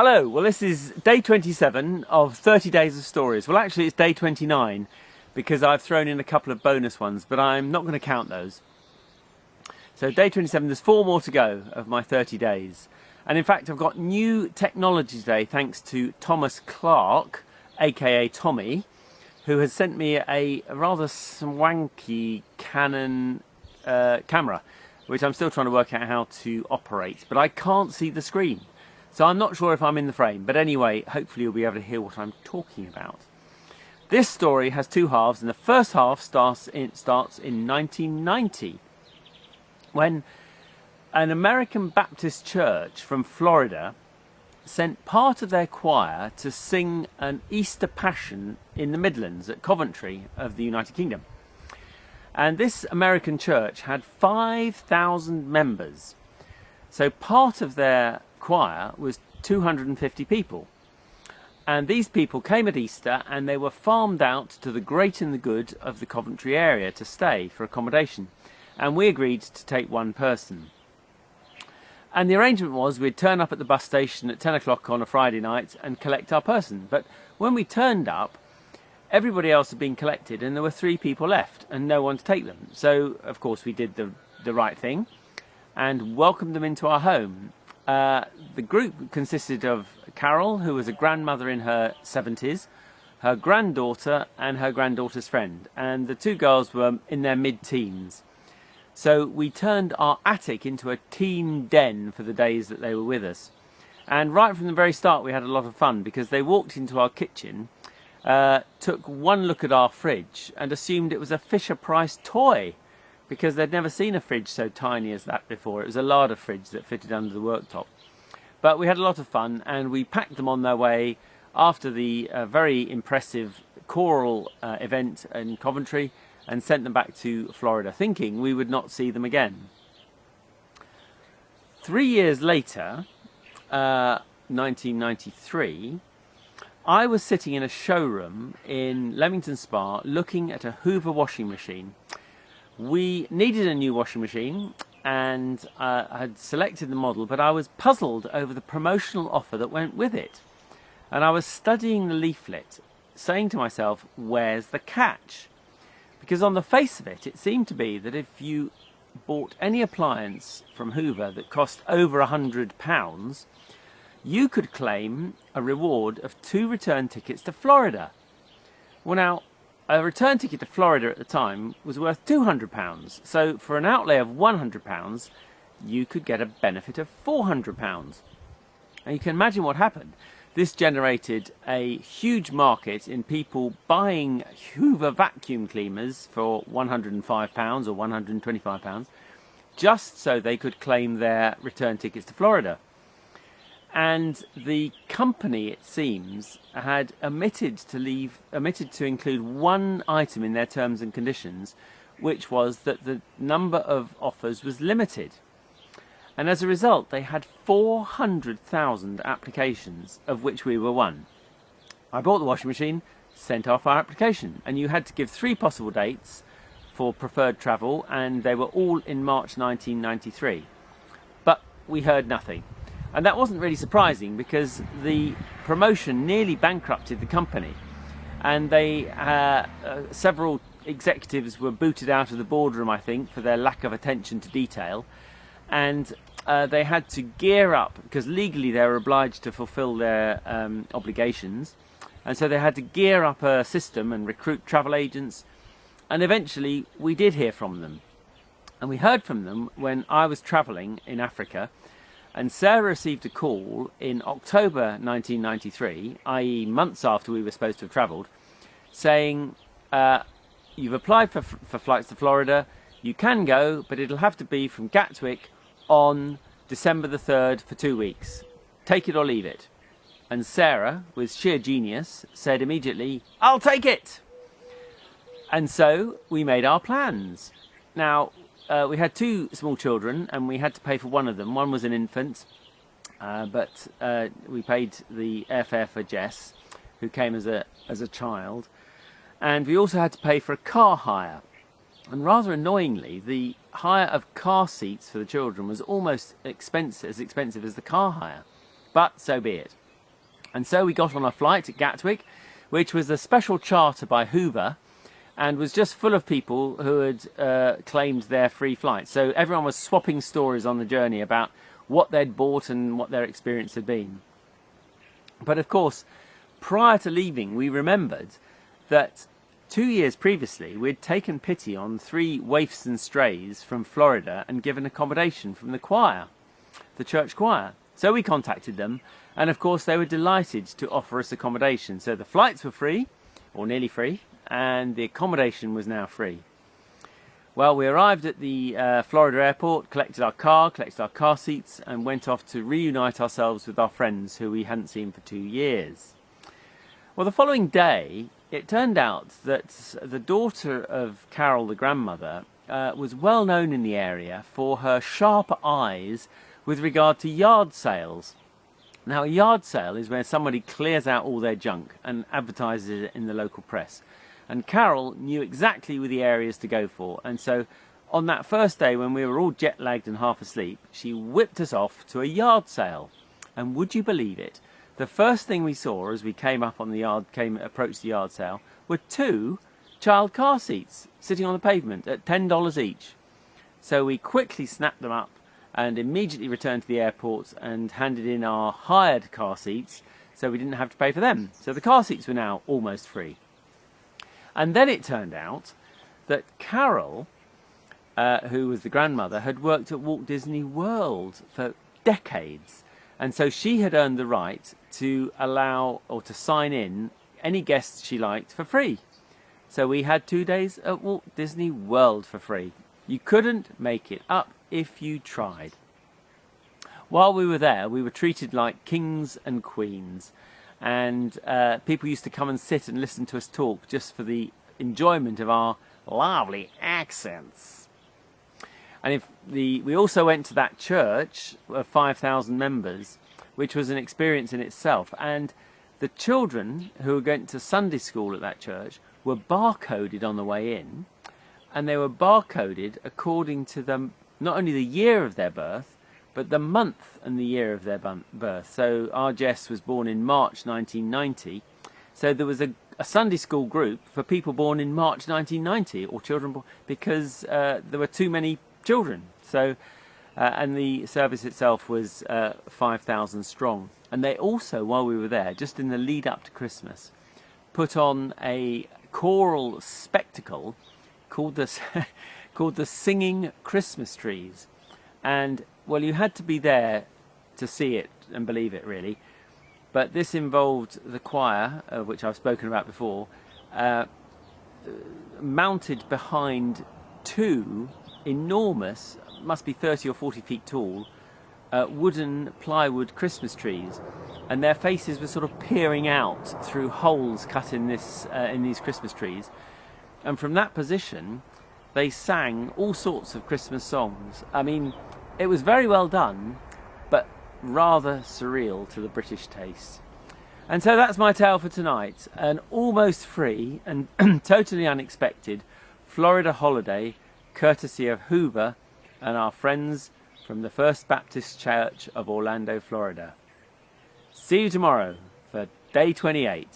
Hello, well this is day 27 of 30 days of stories. Well actually it's day 29 because I've thrown in a couple of bonus ones, but I'm not going to count those. So day 27, there's 4 more to go of my 30 days. And in fact I've got new technology today thanks to Thomas Clark, aka Tommy, who has sent me a rather swanky Canon camera, which I'm still trying to work out how to operate, but I can't see the screen. So I'm not sure if I'm in the frame, but anyway, hopefully you'll be able to hear what I'm talking about. This story has 2 halves, and the first half starts in 1990, when an American Baptist church from Florida sent part of their choir to sing an Easter Passion in the Midlands at Coventry of the United Kingdom. And this American church had 5,000 members. So part of their choir was 250 people. And these people came at Easter and they were farmed out to the great and the good of the Coventry area to stay for accommodation. And we agreed to take one person. And the arrangement was we'd turn up at the bus station at 10 o'clock on a Friday night and collect our person. But when we turned up, everybody else had been collected and there were 3 people left and no one to take them. So, of course, we did the right thing and welcomed them into our home. The group consisted of Carol, who was a grandmother in her 70s, her granddaughter and her granddaughter's friend. And the 2 girls were in their mid-teens. So we turned our attic into a teen den for the days that they were with us. And right from the very start we had a lot of fun because they walked into our kitchen, took one look at our fridge and assumed it was a Fisher-Price toy because they'd never seen a fridge so tiny as that before. It was a larder fridge that fitted under the worktop. But we had a lot of fun and we packed them on their way after the very impressive choral event in Coventry and sent them back to Florida, thinking we would not see them again. 3 years later, 1993, I was sitting in a showroom in Leamington Spa looking at a Hoover washing machine. We needed a new washing machine and I had selected the model, but I was puzzled over the promotional offer that went with it. And I was studying the leaflet, saying to myself, where's the catch? Because on the face of it, it seemed to be that if you bought any appliance from Hoover that cost over £100, you could claim a reward of 2 return tickets to Florida. Well now, a return ticket to Florida at the time was worth £200, so for an outlay of £100, you could get a benefit of £400. And you can imagine what happened. This generated a huge market in people buying Hoover vacuum cleaners for £105 or £125 just so they could claim their return tickets to Florida. And the company, it seems, had omitted to include one item in their terms and conditions, which was that the number of offers was limited. And as a result, they had 400,000 applications, of which we were one. I bought the washing machine, sent off our application, and you had to give 3 possible dates for preferred travel, and they were all in March 1993. But we heard nothing. And that wasn't really surprising because the promotion nearly bankrupted the company. And they, several executives were booted out of the boardroom, I think, for their lack of attention to detail. And they had to gear up because legally they were obliged to fulfill their obligations, and so they had to gear up a system and recruit travel agents, and eventually we did hear from them. And we heard from them when I was travelling in Africa, and Sarah received a call in October 1993, i.e. months after we were supposed to have travelled, saying, you've applied for flights to Florida, you can go, but it'll have to be from Gatwick on December the 3rd for 2 weeks. Take it or leave it. And Sarah, with sheer genius, said immediately, I'll take it! And so we made our plans. Now, we had 2 small children and we had to pay for one of them. One was an infant, but we paid the airfare for Jess, who came as a child. And we also had to pay for a car hire. And rather annoyingly, the hire of car seats for the children was almost as expensive as the car hire. But so be it. And so we got on a flight at Gatwick, which was a special charter by Hoover, and was just full of people who had claimed their free flight. So everyone was swapping stories on the journey about what they'd bought and what their experience had been. But of course, prior to leaving, we remembered that 2 years previously we'd taken pity on 3 waifs and strays from Florida and given accommodation from the choir, the church choir. So we contacted them, and of course they were delighted to offer us accommodation. So the flights were free, or nearly free, and the accommodation was now free. Well, we arrived at the Florida airport, collected our car seats, and went off to reunite ourselves with our friends who we hadn't seen for 2 years. Well, the following day, it turned out that the daughter of Carol, the grandmother, was well known in the area for her sharp eyes with regard to yard sales. Now, a yard sale is where somebody clears out all their junk and advertises it in the local press. And Carol knew exactly the areas to go for. And so on that first day, when we were all jet lagged and half asleep, she whipped us off to a yard sale. And would you believe it? The first thing we saw as we came up on the approached the yard sale were 2 child car seats sitting on the pavement at $10 each. So we quickly snapped them up and immediately returned to the airport and handed in our hired car seats so we didn't have to pay for them. So the car seats were now almost free. And then it turned out that Carol, who was the grandmother, had worked at Walt Disney World for decades. And so she had earned the right to allow or to sign in any guests she liked for free. So we had 2 days at Walt Disney World for free. You couldn't make it up if you tried. While we were there, we were treated like kings and queens. And people used to come and sit and listen to us talk just for the enjoyment of our lovely accents. And we also went to that church of 5,000 members, which was an experience in itself. And the children who were going to Sunday school at that church were barcoded on the way in, and they were barcoded according to not only the year of their birth, but the month and the year of their birth. So our Jess was born in March 1990. So there was a Sunday school group for people born in March 1990, or children born, because there were too many children. So, and the service itself was 5,000 strong. And they also, while we were there, just in the lead up to Christmas, put on a choral spectacle called the Singing Christmas Trees. And well, you had to be there to see it and believe it, really. But this involved the choir, which I've spoken about before, mounted behind 2 enormous, must be 30 or 40 feet tall, wooden plywood Christmas trees. And their faces were sort of peering out through holes cut in these Christmas trees. And from that position, they sang all sorts of Christmas songs. I mean, it was very well done, but rather surreal to the British taste. And so that's my tale for tonight. An almost free and totally unexpected Florida holiday, courtesy of Hoover and our friends from the First Baptist Church of Orlando, Florida. See you tomorrow for day 28.